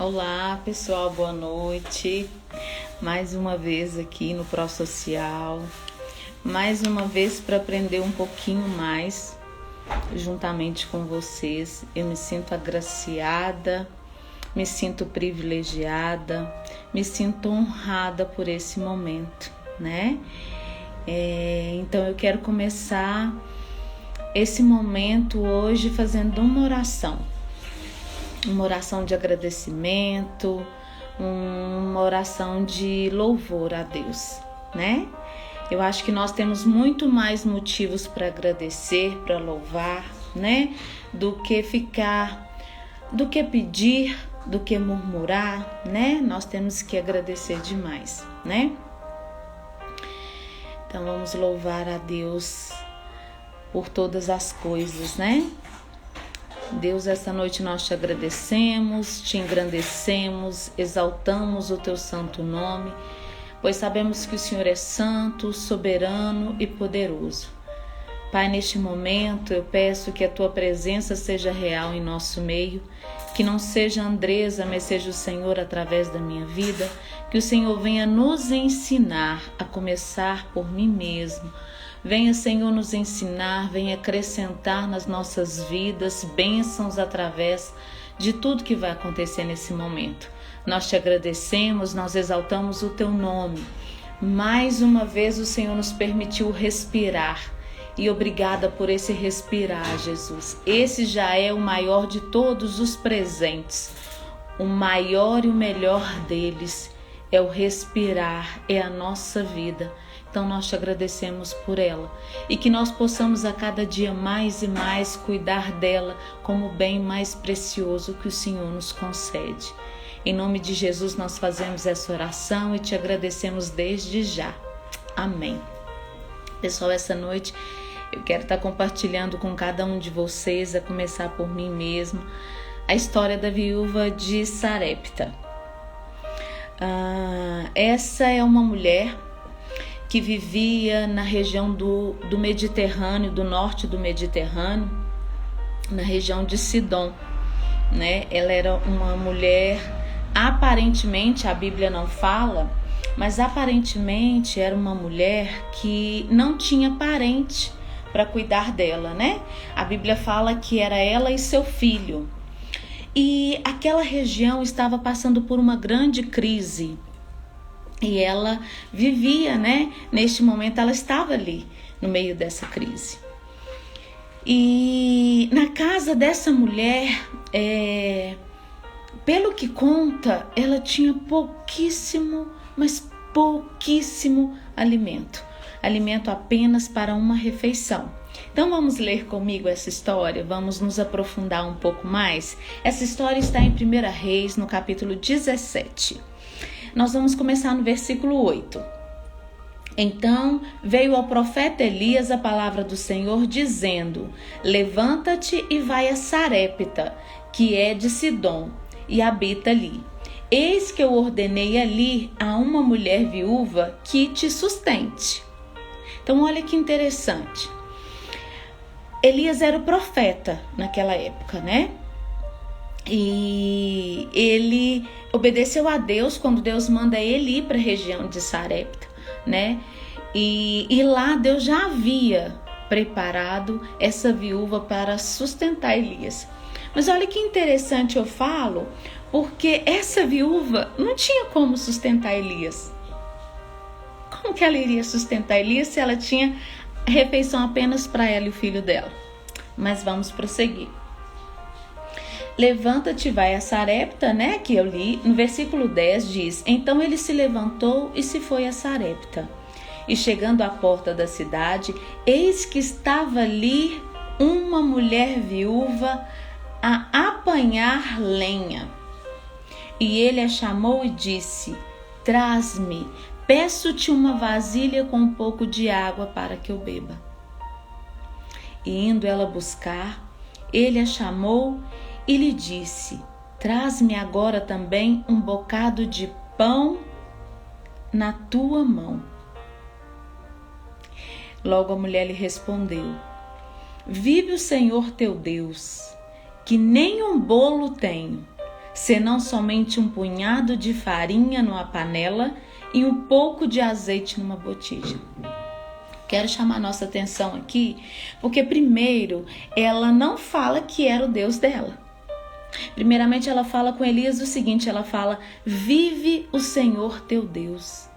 Olá pessoal, boa noite. Mais uma vez aqui no Pro Social. Mais uma vez para aprender um pouquinho mais juntamente com vocês. Eu me sinto agraciada, me sinto privilegiada, me sinto honrada por esse momento, né? Então eu quero começar esse momento hoje fazendo uma oração de agradecimento, uma oração de louvor a Deus, né? Eu acho que nós temos muito mais motivos para agradecer, para louvar, né? Do que pedir, do que murmurar, né? Nós temos que agradecer demais, né? Então vamos louvar a Deus por todas as coisas, né? Deus, essa noite nós te agradecemos, te engrandecemos, exaltamos o teu santo nome, pois sabemos que o Senhor é santo, soberano e poderoso. Pai, neste momento eu peço que a tua presença seja real em nosso meio, que não seja a Andresa, mas seja o Senhor através da minha vida, que o Senhor venha nos ensinar a começar por mim mesmo. Venha, Senhor, nos ensinar, venha acrescentar nas nossas vidas bênçãos através de tudo que vai acontecer nesse momento. Nós te agradecemos, nós exaltamos o teu nome. Mais uma vez o Senhor nos permitiu respirar e obrigada por esse respirar, Jesus. Esse já é o maior de todos os presentes. O maior e o melhor deles é o respirar, é a nossa vida. Então nós te agradecemos por ela e que nós possamos a cada dia mais e mais cuidar dela como o bem mais precioso que o Senhor nos concede. Em nome de Jesus nós fazemos essa oração e te agradecemos desde já. Amém. Pessoal, essa noite eu quero estar compartilhando com cada um de vocês, a começar por mim mesmo, a história da viúva de Sarepta. Essa é uma mulher que vivia na região do Mediterrâneo, do norte do Mediterrâneo, na região de Sidom, né? Ela era uma mulher, aparentemente, a Bíblia não fala, mas aparentemente era uma mulher que não tinha parente para cuidar dela, né? A Bíblia fala que era ela e seu filho. E aquela região estava passando por uma grande crise. E ela vivia, né? Neste momento ela estava ali, no meio dessa crise. E na casa dessa mulher, pelo que conta, ela tinha pouquíssimo, mas pouquíssimo alimento. Alimento apenas para uma refeição. Então vamos ler comigo essa história, vamos nos aprofundar um pouco mais. Essa história está em 1 Reis, no capítulo 17. Nós vamos começar no versículo 8. Então veio ao profeta Elias a palavra do Senhor, dizendo: levanta-te e vai a Sarepta, que é de Sidom, e habita ali. Eis que eu ordenei ali a uma mulher viúva que te sustente. Então olha que interessante. Elias era o profeta naquela época, né? E ele obedeceu a Deus quando Deus manda ele ir para a região de Sarepta, né? E lá Deus já havia preparado essa viúva para sustentar Elias. Mas olha que interessante eu falo, porque essa viúva não tinha como sustentar Elias. Como que ela iria sustentar Elias se ela tinha refeição apenas para ela e o filho dela? Mas vamos prosseguir. Levanta-te e vai a Sarepta, né, que eu li, no versículo 10 diz: então ele se levantou e se foi a Sarepta. E chegando à porta da cidade, eis que estava ali uma mulher viúva a apanhar lenha. E ele a chamou e disse: traz-me, peço-te uma vasilha com um pouco de água para que eu beba. E indo ela buscar, ele a chamou e lhe disse: traz-me agora também um bocado de pão na tua mão. Logo a mulher lhe respondeu: vive o Senhor teu Deus, que nem um bolo tenho, senão somente um punhado de farinha numa panela e um pouco de azeite numa botija. Quero chamar nossa atenção aqui, porque primeiro ela não fala que era o Deus dela. Primeiramente ela fala com Elias o seguinte, ela fala: vive o Senhor teu Deus.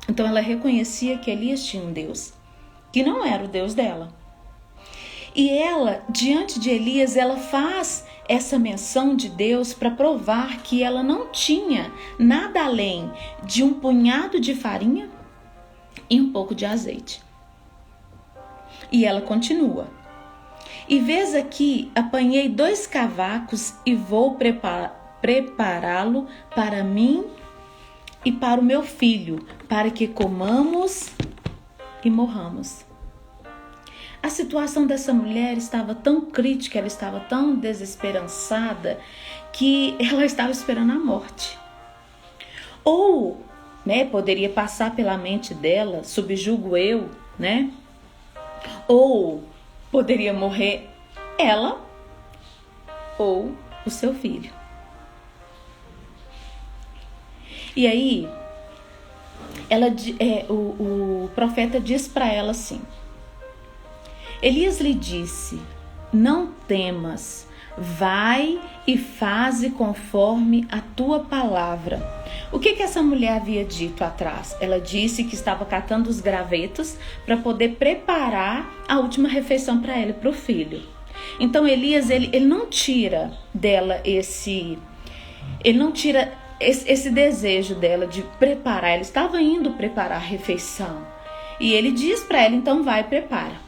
Então ela reconhecia que Elias tinha um Deus, que não era o Deus dela. E ela, diante de Elias, ela faz essa menção de Deus para provar que ela não tinha nada além de um punhado de farinha e um pouco de azeite. E ela continua: e vês aqui, apanhei 2 cavacos e vou prepará-lo para mim e para o meu filho, para que comamos e morramos. A situação dessa mulher estava tão crítica, ela estava tão desesperançada, que ela estava esperando a morte. Ou, poderia passar pela mente dela, subjugo eu, ou poderia morrer ela ou o seu filho. E aí, o profeta diz para ela assim: Elias lhe disse: não temas, vai e faze conforme a tua palavra. O que essa mulher havia dito atrás? Ela disse que estava catando os gravetos para poder preparar a última refeição para ela e para o filho. Então Elias, ele não tira dela esse desejo dela de preparar. Ela estava indo preparar a refeição. E ele diz para ela: então vai e prepara.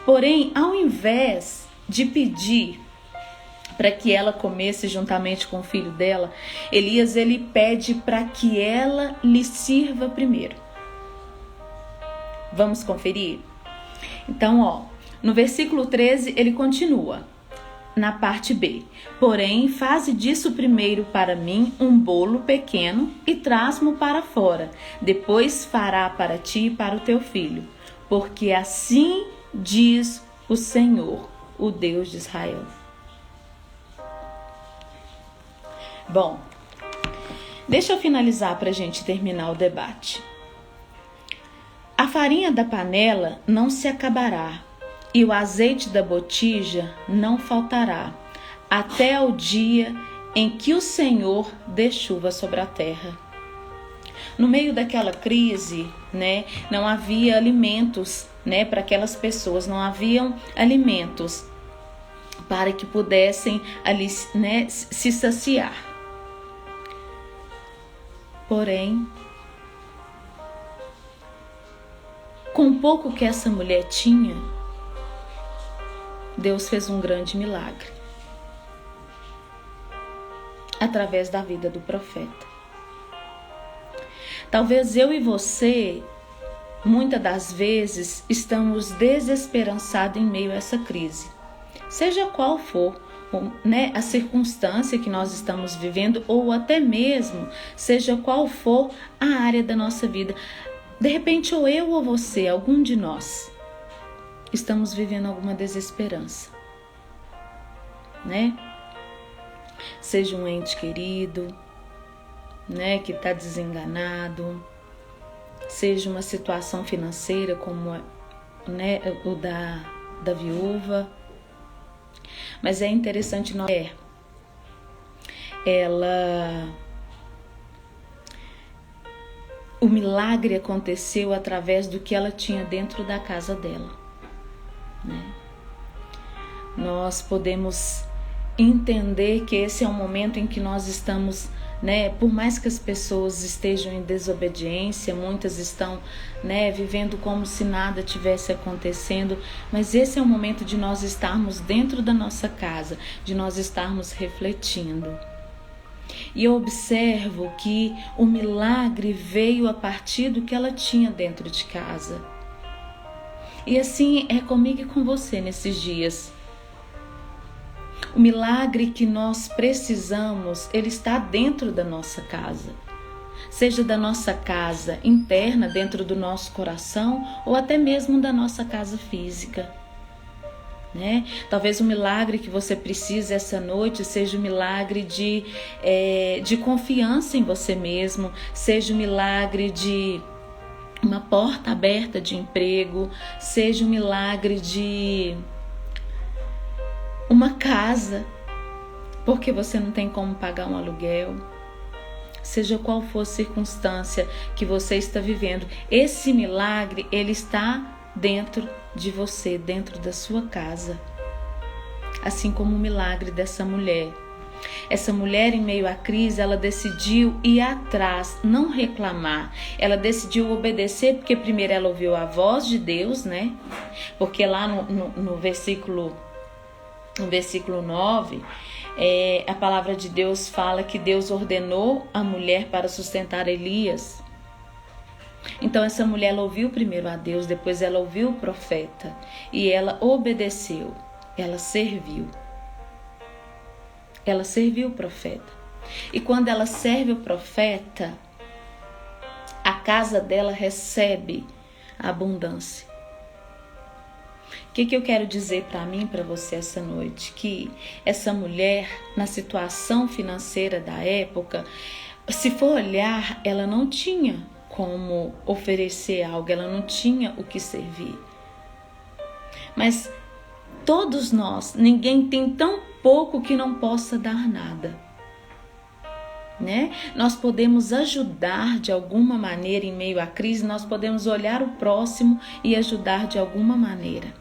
Porém, ao invés de pedir para que ela comesse juntamente com o filho dela, Elias, ele pede para que ela lhe sirva primeiro. Vamos conferir? Então, no versículo 13, ele continua, na parte B: porém, faze disso primeiro para mim um bolo pequeno e traz-mo para fora. Depois fará para ti e para o teu filho, porque assim diz o Senhor, o Deus de Israel. Bom, deixa eu finalizar para a gente terminar o debate. A farinha da panela não se acabará e o azeite da botija não faltará, até o dia em que o Senhor dê chuva sobre a terra. No meio daquela crise, não havia alimentos, para aquelas pessoas, não haviam alimentos para que pudessem ali, se saciar. Porém, com o pouco que essa mulher tinha, Deus fez um grande milagre através da vida do profeta. Talvez eu e você, muitas das vezes, estamos desesperançados em meio a essa crise. Seja qual for a circunstância que nós estamos vivendo, ou até mesmo seja qual for a área da nossa vida. De repente, ou eu ou você, algum de nós, estamos vivendo alguma desesperança, Seja um ente querido, que está desenganado, seja uma situação financeira como o da viúva. Mas é interessante o milagre aconteceu através do que ela tinha dentro da casa dela, Nós podemos entender que esse é um momento em que nós estamos, por mais que as pessoas estejam em desobediência, muitas estão, vivendo como se nada tivesse acontecendo, mas esse é o momento de nós estarmos dentro da nossa casa, de nós estarmos refletindo. E eu observo que o milagre veio a partir do que ela tinha dentro de casa. E assim é comigo e com você nesses dias. O milagre que nós precisamos, ele está dentro da nossa casa. Seja da nossa casa interna, dentro do nosso coração, ou até mesmo da nossa casa física. né? Talvez o milagre que você precisa essa noite seja um milagre de confiança em você mesmo, seja um milagre de uma porta aberta de emprego, seja um milagre de uma casa, porque você não tem como pagar um aluguel. Seja qual for a circunstância que você está vivendo, esse milagre, ele está dentro de você, dentro da sua casa. Assim como o milagre dessa mulher. Essa mulher, em meio à crise, ela decidiu ir atrás, não reclamar. Ela decidiu obedecer, porque primeiro ela ouviu a voz de Deus, né? Porque lá no versículo 9, a palavra de Deus fala que Deus ordenou a mulher para sustentar Elias. Então essa mulher, ela ouviu primeiro a Deus, depois ela ouviu o profeta e ela obedeceu, ela serviu. Ela serviu o profeta. E quando ela serve o profeta, a casa dela recebe a abundância. O que eu quero dizer para mim e para você essa noite? Que essa mulher, na situação financeira da época, se for olhar, ela não tinha como oferecer algo, ela não tinha o que servir. Mas todos nós, ninguém tem tão pouco que não possa dar nada, né? Nós podemos ajudar de alguma maneira em meio à crise, nós podemos olhar o próximo e ajudar de alguma maneira.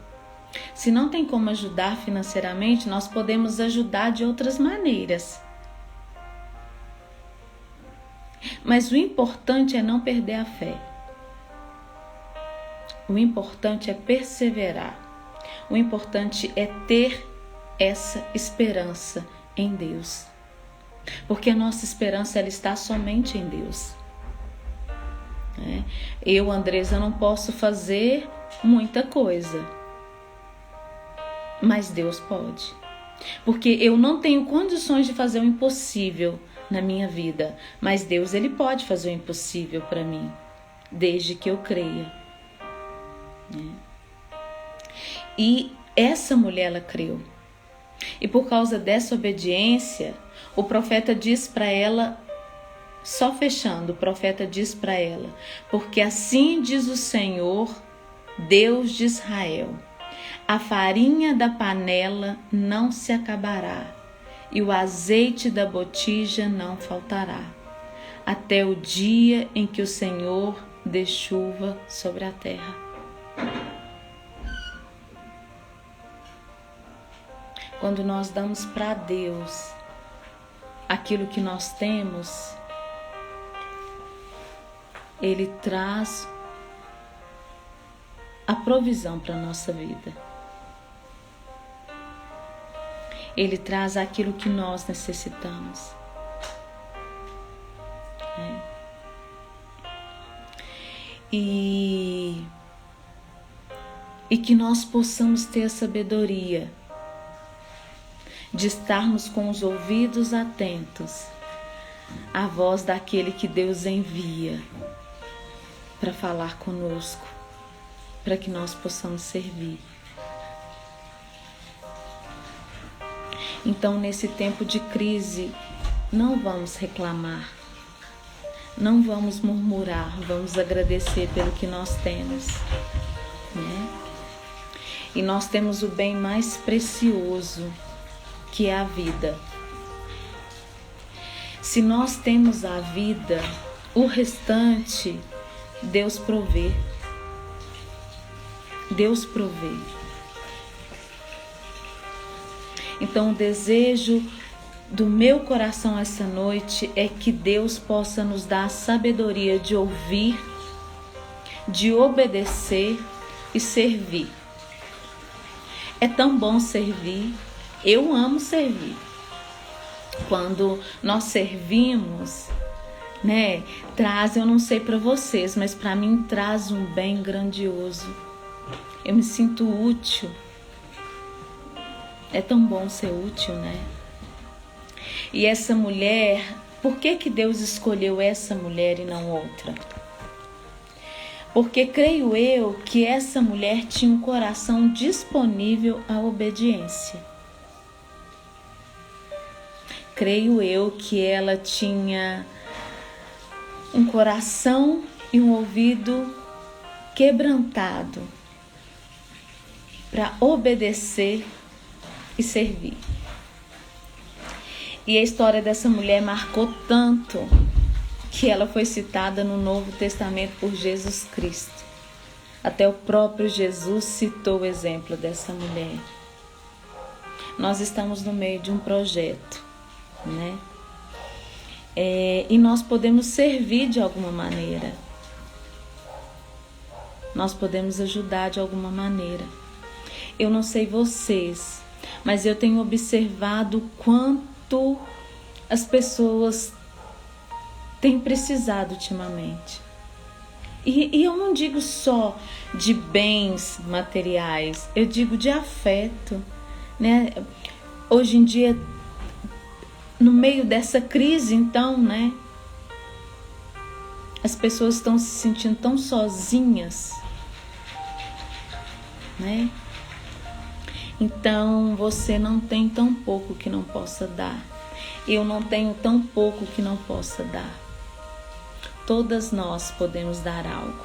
Se não tem como ajudar financeiramente, nós podemos ajudar de outras maneiras. Mas o importante é não perder a fé. O importante é perseverar. O importante é ter essa esperança em Deus. Porque a nossa esperança, ela está somente em Deus. Eu, Andresa, não posso fazer muita coisa. Mas Deus pode. Porque eu não tenho condições de fazer o impossível na minha vida. Mas Deus, Ele pode fazer o impossível para mim. Desde que eu creia. E essa mulher, ela creu. E por causa dessa obediência, o profeta diz para ela, só fechando, o profeta diz para ela: porque assim diz o Senhor, Deus de Israel, a farinha da panela não se acabará, e o azeite da botija não faltará, até o dia em que o Senhor dê chuva sobre a terra. Quando nós damos para Deus aquilo que nós temos, Ele traz a provisão para a nossa vida. Ele traz aquilo que nós necessitamos. E que nós possamos ter a sabedoria de estarmos com os ouvidos atentos à voz daquele que Deus envia para falar conosco, para que nós possamos servir. Então, nesse tempo de crise, não vamos reclamar, não vamos murmurar, vamos agradecer pelo que nós temos, né? E nós temos o bem mais precioso, que é a vida. Se nós temos a vida, o restante Deus provê. Deus provê. Então o desejo do meu coração essa noite é que Deus possa nos dar a sabedoria de ouvir, de obedecer e servir. É tão bom servir. Eu amo servir. Quando nós servimos, né, traz, eu não sei para vocês, mas para mim traz um bem grandioso. Eu me sinto útil. É tão bom ser útil, né? E essa mulher, por que Deus escolheu essa mulher e não outra? Porque creio eu que essa mulher tinha um coração disponível à obediência. Creio eu que ela tinha um coração e um ouvido quebrantado para obedecer e servir. E a história dessa mulher marcou tanto que ela foi citada no Novo Testamento por Jesus Cristo. Até o próprio Jesus citou o exemplo dessa mulher. Nós estamos no meio de um projeto, né? E nós podemos servir de alguma maneira. Nós podemos ajudar de alguma maneira. Eu não sei vocês, mas eu tenho observado quanto as pessoas têm precisado ultimamente. E eu não digo só de bens materiais, eu digo de afeto, né? Hoje em dia, no meio dessa crise, então, né? As pessoas estão se sentindo tão sozinhas, né? Então, você não tem tão pouco que não possa dar. Eu não tenho tão pouco que não possa dar. Todas nós podemos dar algo.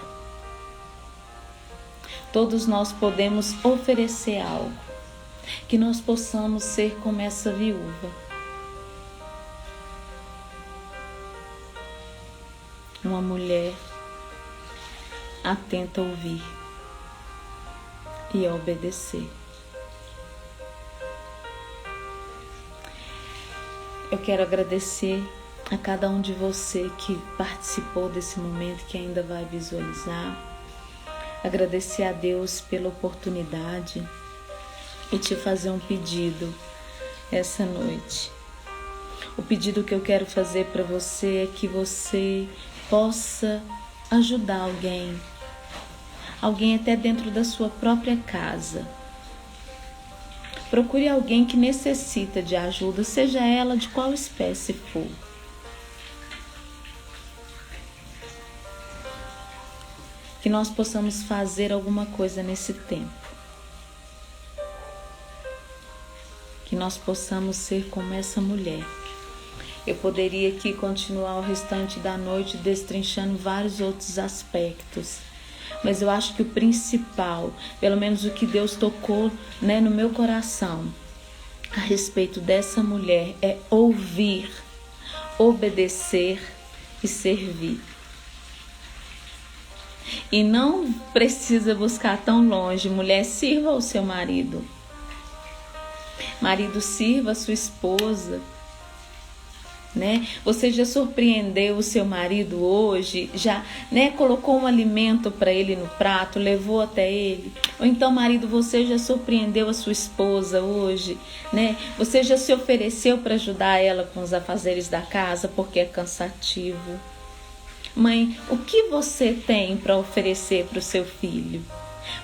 Todos nós podemos oferecer algo. Que nós possamos ser como essa viúva. Uma mulher atenta a ouvir e a obedecer. Eu quero agradecer a cada um de você que participou desse momento, que ainda vai visualizar. Agradecer a Deus pela oportunidade e te fazer um pedido essa noite. O pedido que eu quero fazer para você é que você possa ajudar alguém até dentro da sua própria casa. Procure alguém que necessita de ajuda, seja ela de qual espécie for. Que nós possamos fazer alguma coisa nesse tempo. Que nós possamos ser como essa mulher. Eu poderia aqui continuar o restante da noite destrinchando vários outros aspectos. Mas eu acho que o principal, pelo menos o que Deus tocou, né, no meu coração, a respeito dessa mulher, é ouvir, obedecer e servir. E não precisa buscar tão longe. Mulher, sirva o seu marido. Marido, sirva a sua esposa. Né? Você já surpreendeu o seu marido hoje? Já, né, colocou um alimento para ele no prato, levou até ele? Ou então, marido, você já surpreendeu a sua esposa hoje? Né? Você já se ofereceu para ajudar ela com os afazeres da casa porque é cansativo? Mãe, o que você tem para oferecer para o seu filho?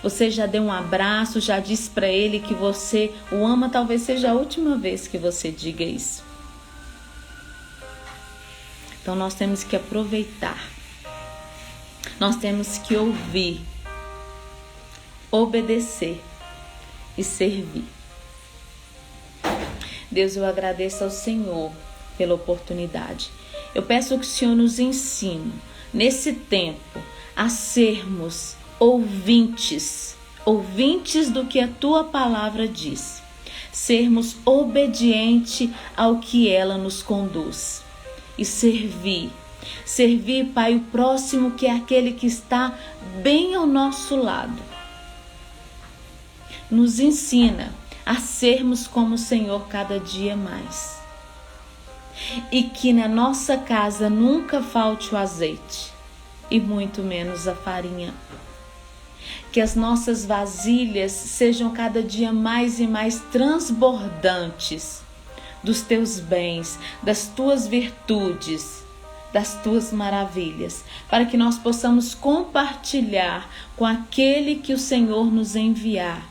Você já deu um abraço, já disse para ele que você o ama? Talvez seja a última vez que você diga isso. Então nós temos que aproveitar, nós temos que ouvir, obedecer e servir. Deus, eu agradeço ao Senhor pela oportunidade. Eu peço que o Senhor nos ensine, nesse tempo, a sermos ouvintes do que a Tua palavra diz. Sermos obedientes ao que ela nos conduz. E servir, Pai, o próximo, que é aquele que está bem ao nosso lado. Nos ensina a sermos como o Senhor cada dia mais. E que na nossa casa nunca falte o azeite, e muito menos a farinha. Que as nossas vasilhas sejam cada dia mais e mais transbordantes dos teus bens, das tuas virtudes, das tuas maravilhas, para que nós possamos compartilhar com aquele que o Senhor nos enviar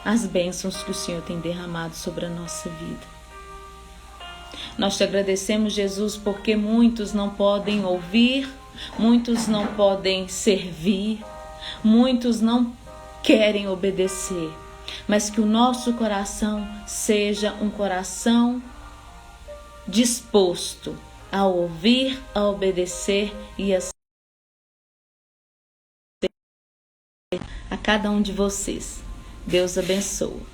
as bênçãos que o Senhor tem derramado sobre a nossa vida. Nós te agradecemos, Jesus, porque muitos não podem ouvir, muitos não podem servir, muitos não querem obedecer, mas que o nosso coração seja um coração disposto a ouvir, a obedecer e a cada um de vocês. Deus abençoe.